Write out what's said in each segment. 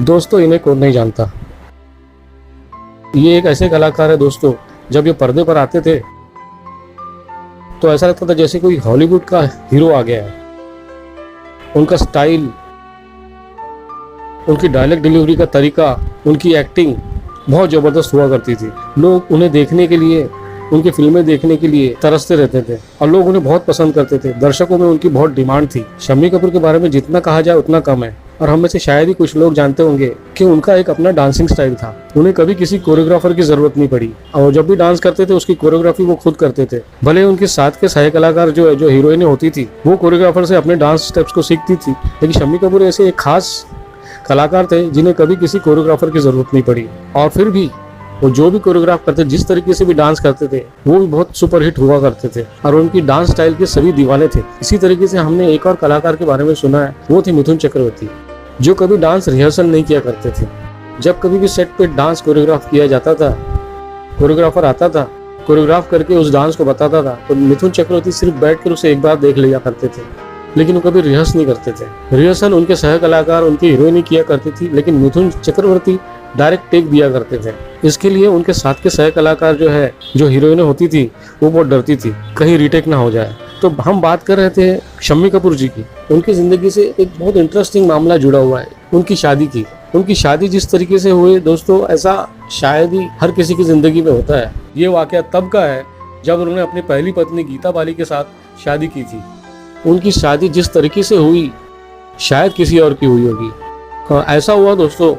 दोस्तों, इन्हें कौन नहीं जानता। ये एक ऐसे कलाकार है दोस्तों, जब ये पर्दे पर आते थे तो ऐसा लगता था जैसे कोई हॉलीवुड का हीरो आ गया है। उनका स्टाइल, उनकी डायलॉग डिलीवरी का तरीका, उनकी एक्टिंग बहुत ज़बरदस्त हुआ करती थी। लोग उन्हें देखने के लिए, उनकी फिल्में देखने के लिए तरसते रहते थे और लोग उन्हें बहुत पसंद करते थे। दर्शकों में उनकी बहुत डिमांड थी। शम्मी कपूर के बारे में जितना कहा जाए उतना कम है। और हम में से शायद ही कुछ लोग जानते होंगे कि उनका एक अपना डांसिंग स्टाइल था। उन्हें कभी किसी कोरियोग्राफर की जरूरत नहीं पड़ी और जब भी डांस करते थे उसकी कोरियोग्राफी वो खुद करते थे। भले उनके साथ के सहायक कलाकार जो हीरोइनें होती थी वो कोरियोग्राफर से अपने डांस स्टेप्स को सीखती थी, लेकिन शम्मी कपूर ऐसे एक खास कलाकार थे जिन्हें कभी किसी कोरियोग्राफर की जरूरत नहीं पड़ी। और फिर भी वो जो भी कोरियोग्राफ करते, जिस तरीके से भी डांस करते थे, वो भी बहुत सुपरहिट हुआ करते थे और उनकी डांस स्टाइल के सभी दीवाने थे। इसी तरीके से हमने एक और कलाकार के बारे में सुना है, वो थे मिथुन चक्रवर्ती, जो कभी डांस रिहर्सल नहीं किया करते थे। जब कभी भी सेट पे डांस कोरियोग्राफ किया जाता था, कोरियोग्राफर आता था, कोरियोग्राफ करके उस डांस को बताता था, तो मिथुन चक्रवर्ती सिर्फ बैठकर उसे एक बार देख लिया करते थे, लेकिन वो कभी रिहर्स नहीं करते थे। रिहर्सल उनके सह कलाकार, उनकी हीरोइनें किया करती थी, लेकिन मिथुन चक्रवर्ती डायरेक्ट टेक दिया करते थे। इसके लिए उनके साथ के सह कलाकार जो हीरोइनें होती थी वो बहुत डरती थी कहीं रीटेक ना हो जाए। तो हम बात कर रहे थे शम्मी कपूर जी की। उनकी जिंदगी से एक बहुत इंटरेस्टिंग मामला जुड़ा हुआ है, उनकी शादी की। उनकी शादी जिस तरीके से हुई दोस्तों, ऐसा शायद ही हर किसी की जिंदगी में होता है। ये वाकया तब का है जब उन्होंने अपनी पहली पत्नी गीता बाली के साथ शादी की थी। उनकी शादी जिस तरीके से हुई शायद किसी और की हुई होगी। ऐसा हुआ दोस्तों,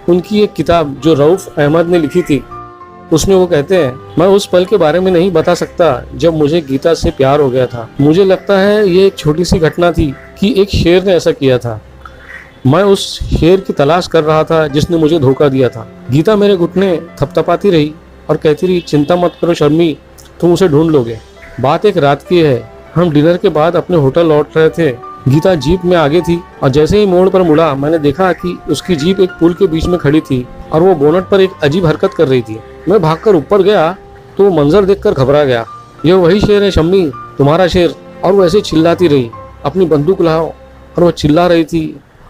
उनकी एक किताब जो रऊफ अहमद ने लिखी थी, उसमें वो कहते हैं, मैं उस पल के बारे में नहीं बता सकता जब मुझे गीता से प्यार हो गया था। मुझे लगता है ये एक छोटी सी घटना थी कि एक शेर ने ऐसा किया था। मैं उस शेर की तलाश कर रहा था जिसने मुझे धोखा दिया था। गीता मेरे घुटने थपथपाती रही और कहती रही, चिंता मत करो शर्मी, तुम उसे ढूंढ लोगे। बात एक रात की है। हम डिनर के बाद अपने होटल लौट रहे थे। गीता जीप में आगे थी और जैसे ही मोड़ पर मुड़ा, मैंने देखा कि उसकी जीप एक पुल के बीच में खड़ी थी और वो बोनट पर एक अजीब हरकत कर रही थी। मैं भागकर ऊपर गया तो वो मंजर देखकर घबरा गया। यह वही शेर है शम्मी, तुम्हारा शेर। और वो ऐसे चिल्लाती रही, अपनी बंदूक लाओ। और वो चिल्ला रही थी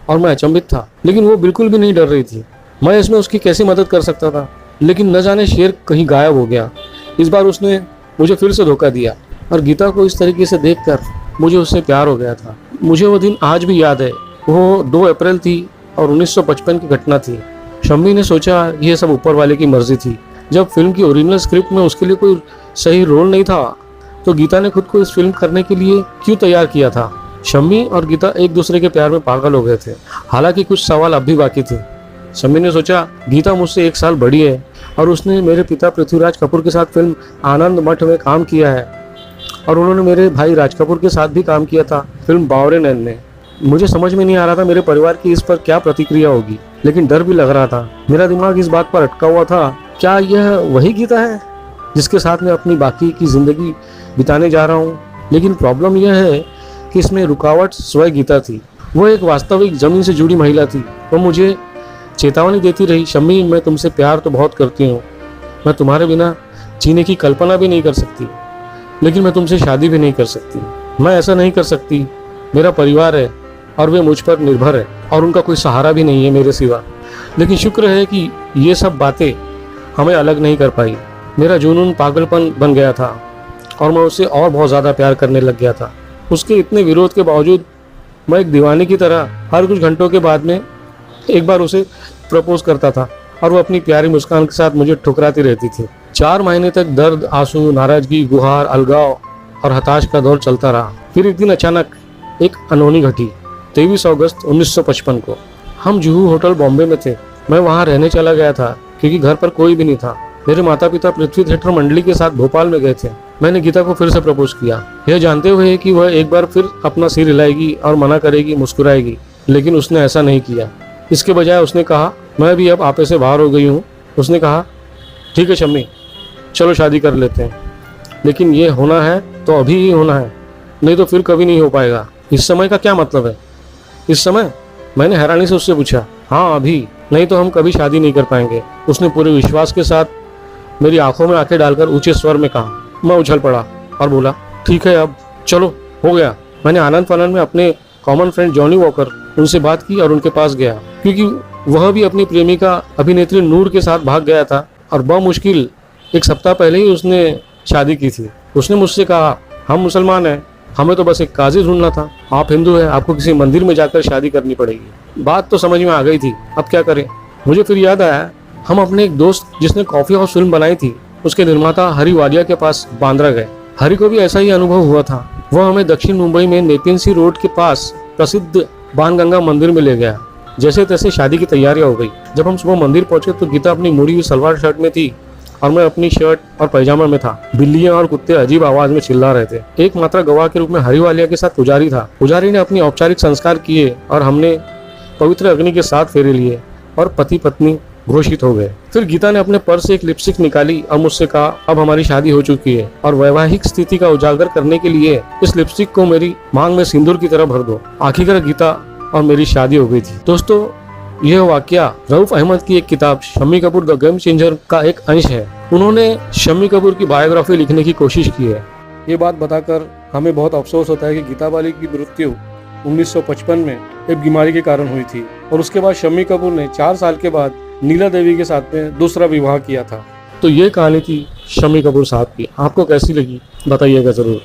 और मैं अचंभित था, लेकिन वो बिल्कुल भी नहीं डर रही थी। मैं इसमें उसकी कैसे मदद कर सकता था, लेकिन न जाने शेर कहीं गायब हो गया। इस बार उसने मुझे फिर से धोखा दिया और गीता को इस तरीके से देखकर मुझे उससे प्यार हो गया था। मुझे वो दिन आज भी याद है। वो 2 अप्रैल थी और 1955 की घटना थी। शम्मी ने सोचा यह सब ऊपर वाले की मर्जी थी। जब फिल्म की ओरिजिनल स्क्रिप्ट में उसके लिए कोई सही रोल नहीं था, तो गीता ने खुद को इस फिल्म करने के लिए क्यों तैयार किया था। शम्मी और गीता एक दूसरे के प्यार में पागल हो गए थे। हालांकि कुछ सवाल अब भी बाकी थे। शम्मी ने सोचा, गीता मुझसे 1 साल बड़ी है और उसने मेरे पिता पृथ्वीराज कपूर के साथ फिल्म आनंद मठ में काम किया है और उन्होंने मेरे भाई राज कपूर के साथ भी काम किया था फिल्म बावरे नैन में। मुझे समझ में नहीं आ रहा था मेरे परिवार की इस पर क्या प्रतिक्रिया होगी, लेकिन डर भी लग रहा था। मेरा दिमाग इस बात पर अटका हुआ था, क्या यह वही गीता है जिसके साथ मैं अपनी बाकी की जिंदगी बिताने जा रहा हूँ। लेकिन प्रॉब्लम यह है कि इसमें रुकावट स्वयं गीता थी। वो एक वास्तविक जमीन से जुड़ी महिला थी। वो मुझे चेतावनी देती रही, शम्मी मैं तुमसे प्यार तो बहुत करती हूँ, मैं तुम्हारे बिना जीने की कल्पना भी नहीं कर सकती, लेकिन मैं तुमसे शादी भी नहीं कर सकती। मैं ऐसा नहीं कर सकती। मेरा परिवार है और वे मुझ पर निर्भर है और उनका कोई सहारा भी नहीं है मेरे सिवा। लेकिन शुक्र है कि ये सब बातें हमें अलग नहीं कर पाई। मेरा जुनून पागलपन बन गया था और मैं उससे और बहुत ज़्यादा प्यार करने लग गया था। उसके इतने विरोध के बावजूद मैं एक दीवाने की तरह हर कुछ घंटों के बाद में एक बार उसे प्रपोज करता था और वो अपनी प्यारी मुस्कान के साथ मुझे ठुकराती रहती थी। 4 महीने तक दर्द, आंसू, नाराजगी, गुहार, अलगाव और हताश का दौर चलता रहा। फिर एक दिन अचानक एक अनहोनी घटी। 23 अगस्त 1955 को हम जुहू होटल बॉम्बे में थे। मैं वहाँ रहने चला गया था क्योंकि घर पर कोई भी नहीं था। मेरे माता पिता पृथ्वी थिएटर मंडली के साथ भोपाल में गए थे। मैंने गीता को फिर से प्रपोज किया, यह जानते हुए कि वह एक बार फिर अपना सिर हिलाएगी और मना करेगी, मुस्कुराएगी, लेकिन उसने ऐसा नहीं किया। इसके बजाय उसने कहा, मैं भी अब आपे से बाहर हो गई हूँ। उसने कहा, ठीक है शम्मी, चलो शादी कर लेते हैं, लेकिन ये होना है तो अभी ही होना है, नहीं तो फिर कभी नहीं हो पाएगा। इस समय का क्या मतलब है? इस समय? मैंने हैरानी से उससे पूछा। हाँ अभी, नहीं तो हम कभी शादी नहीं कर पाएंगे। उसने पूरे विश्वास के साथ मेरी आंखों में आंखें डालकर ऊंचे स्वर में कहा। मैं उछल पड़ा और बोला, ठीक है अब चलो, हो गया। मैंने आनंद फानंद में अपने कॉमन फ्रेंड जॉनी वॉकर, उनसे बात की और उनके पास गया, क्योंकि वह भी अपनी प्रेमिका अभिनेत्री नूर के साथ भाग गया था और बमुश्किल 1 सप्ताह पहले ही उसने शादी की थी। उसने मुझसे कहा, हम मुसलमान हैं, हमें तो बस एक काजी ढूंढना था, आप हिंदू हैं, आपको किसी मंदिर में जाकर शादी करनी पड़ेगी। बात तो समझ में आ गई थी, अब क्या करें। मुझे फिर याद आया, हम अपने एक दोस्त जिसने कॉफी हाउस फिल्म बनाई थी उसके निर्माता हरी वालिया के पास बांद्रा गए। हरी को भी ऐसा ही अनुभव हुआ था। वह हमें दक्षिण मुंबई में नेपियन सी रोड के पास प्रसिद्ध बाणगंगा मंदिर में ले गया। जैसे तैसे शादी की तैयारियां हो गई। जब हम सुबह मंदिर पहुंचे तो गीता अपनी मुड़ी हुई सलवार शर्ट में थी और मैं अपनी शर्ट और पैजामा में था। बिल्लियां और कुत्ते अजीब आवाज में चिल्ला रहे थे। एकमात्र गवाह के रूप में हरी वालिया के साथ पुजारी था। पुजारी ने अपनी औपचारिक संस्कार किए और हमने पवित्र अग्नि के 7 फेरे लिए और पति पत्नी घोषित हो गए। फिर गीता ने अपने पर्स से एक लिपस्टिक निकाली और मुझसे कहा, अब हमारी शादी हो चुकी है और वैवाहिक स्थिति का उजागर करने के लिए इस लिपस्टिक को मेरी मांग में सिंदूर की तरह भर दो। आखिरकार गीता और मेरी शादी हो गई थी। दोस्तों, यह वाकया रऊफ अहमद की एक किताब Shammi Kapoor the game changer का एक अंश है। उन्होंने शम्मी कपूर की बायोग्राफी लिखने की कोशिश की है। ये बात बताकर हमें बहुत अफसोस होता है कि गीता बाली की मृत्यु 1955 में एक बीमारी के कारण हुई थी और उसके बाद शम्मी कपूर ने 4 साल के बाद नीला देवी के साथ में दूसरा विवाह किया था। तो ये कहानी थी शम्मी कपूर साहब की। आपको कैसी लगी बताइएगा जरूर।